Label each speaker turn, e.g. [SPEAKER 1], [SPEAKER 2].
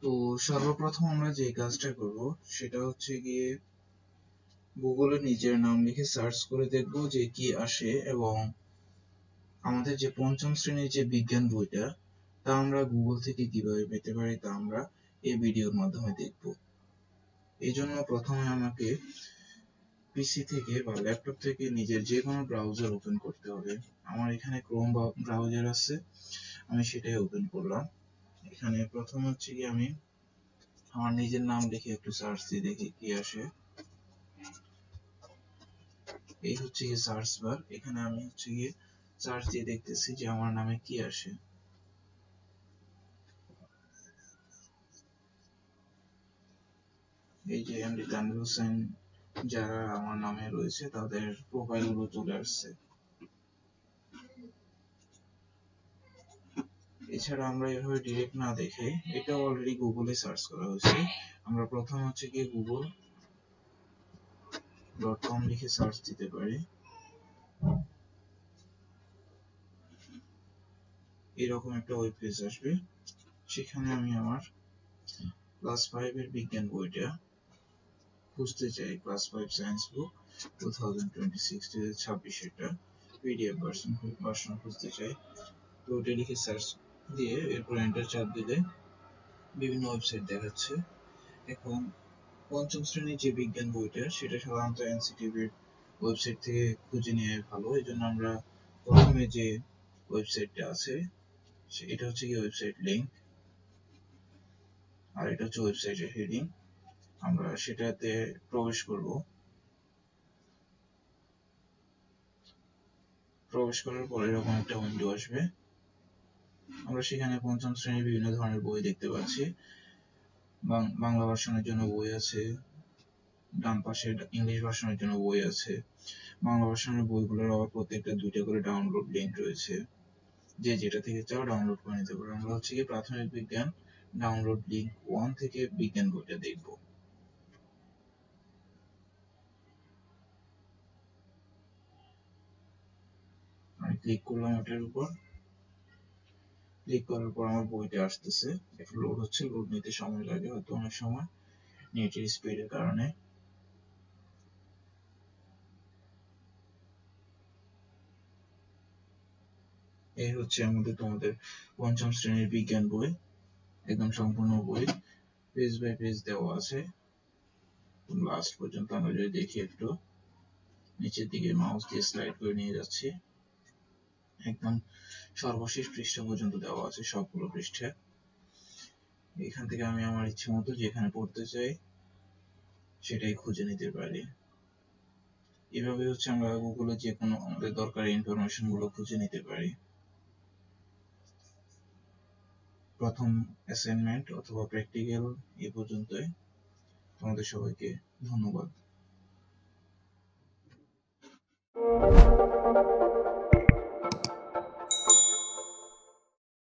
[SPEAKER 1] তো সর্বপ্রথম আমরা যে কাজটা করব সেটা হচ্ছে গিয়ে গুগলে নিজের নাম লিখে সার্চ করে দেখব যে কি আসে, এবং আমাদের যে পঞ্চম শ্রেণীর যে বিজ্ঞান বইটা তা আমরা গুগল থেকে কিভাবে পেতে পারি তা আমরা এই ভিডিওর মাধ্যমে দেখব। এই জন্য প্রথমে আমাকে পিসি থেকে বা ল্যাপটপ থেকে নিজের যে কোনো ব্রাউজার ওপেন করতে হবে। আমার এখানে ক্রোম ব্রাউজার আছে, আমি সেটাই ওপেন করলাম। এখানে প্রথম হচ্ছে কি আমি আমার নিজের নাম লিখে একটু সার্চ দিয়ে দেখি কি আসে। এই হচ্ছে গিয়ে সার্চ বার। এখানে আমি হচ্ছে গিয়ে সার্চ দিয়ে দেখতেছি যে আমার নামে কি আসে। এই যে এমডি তানভীর হোসেন যারা আমার নামে রয়েছে তাদের প্রোফাইল গুলো চলে আসছে। এছাড়া আমরা এভাবে ডিরেক্ট না দেখে, এটা অলরেডি গুগলে সার্চ করা হয়েছে, আমরা প্রথম হচ্ছে গিয়ে google.com লিখে সার্চ দিতে পারি। এরকম একটা ওয়েব পেজ আসবে, সেখানে আমি আমার ক্লাস 5 এর বিজ্ঞান বইটা খুঁজতে চাই। ক্লাস 5 সায়েন্স বুক 2026 এটা পিডিএফ ভার্সন খুঁজতে চাই। তো ওটা লিখে সার্চ দিয়ে এরপর এন্টার চাপ দিলে বিভিন্ন ওয়েবসাইট দেখাচ্ছে। এখন পঞ্চম শ্রেণীর যে বিজ্ঞান বইটা সেটা সাধারণত এনসিটিভির ওয়েবসাইট থেকে খুঁজে নেওয়া ভালো। এই জন্য আমরা প্রথমে যে ওয়েবসাইটটা আছে এটা হচ্ছে কি ওয়েবসাইট লিংক, আর এটা হচ্ছে ওয়েবসাইটের হেডিং। আমরা সেটাতে প্রবেশ করব। প্রবেশ করার পর এরকম একটা উইন্ডো আসবে। আমরা সেখানে পঞ্চম শ্রেণীর বিভিন্ন ধরনের বই দেখতে পাচ্ছি। বাংলা ভার্সনের জন্য বই আছে, ডান পাশে ইংলিশ ভার্সনের জন্য বই আছে। বাংলা ভার্সনের বইগুলোর আবার প্রত্যেকটা 2টা করে ডাউনলোড লিংক রয়েছে, যে যেটা থেকে চাও ডাউনলোড করে নিতে পারো। আমরা হচ্ছে কি প্রাথমিক বিজ্ঞান ডাউনলোড লিংক 1 থেকে বিজ্ঞান বইটা দেখব। আমি ক্লিক করলাম ওটার উপর। ক্লিক করার পর আমার বইটা আসতেছে, একটু লোড হচ্ছে, লোড নিতে সময় লাগে হয়তো অনেক সময় নেটের স্পিডের কারণে। এই হচ্ছে আমাদের তোমাদের পঞ্চম শ্রেণীর বিজ্ঞান বই, একদম সম্পূর্ণ বই, পেজ বাই পেজ দেওয়া আছে লাস্ট পর্যন্ত। আমরা যদি দেখি একটু নিচের দিকে মাউস দিয়ে স্লাইড করে নিয়ে যাচ্ছি, একদম সর্বশেষ পৃষ্ঠা পর্যন্ত দেওয়া আছে সবগুলো পৃষ্ঠা। এখান থেকে আমি আমার ইচ্ছে মতো যেখানে পড়তে চাই সেটাই খুঁজে নিতে পারি। এভাবে হচ্ছে আমরা গুগলে যে কোনো আমাদের দরকারি ইনফরমেশন গুলো খুঁজে নিতে পারি। প্রথম অ্যাসাইনমেন্ট অথবা প্র্যাকটিক্যাল এই পর্যন্তই। তোমাদের সবাইকে ধন্যবাদ।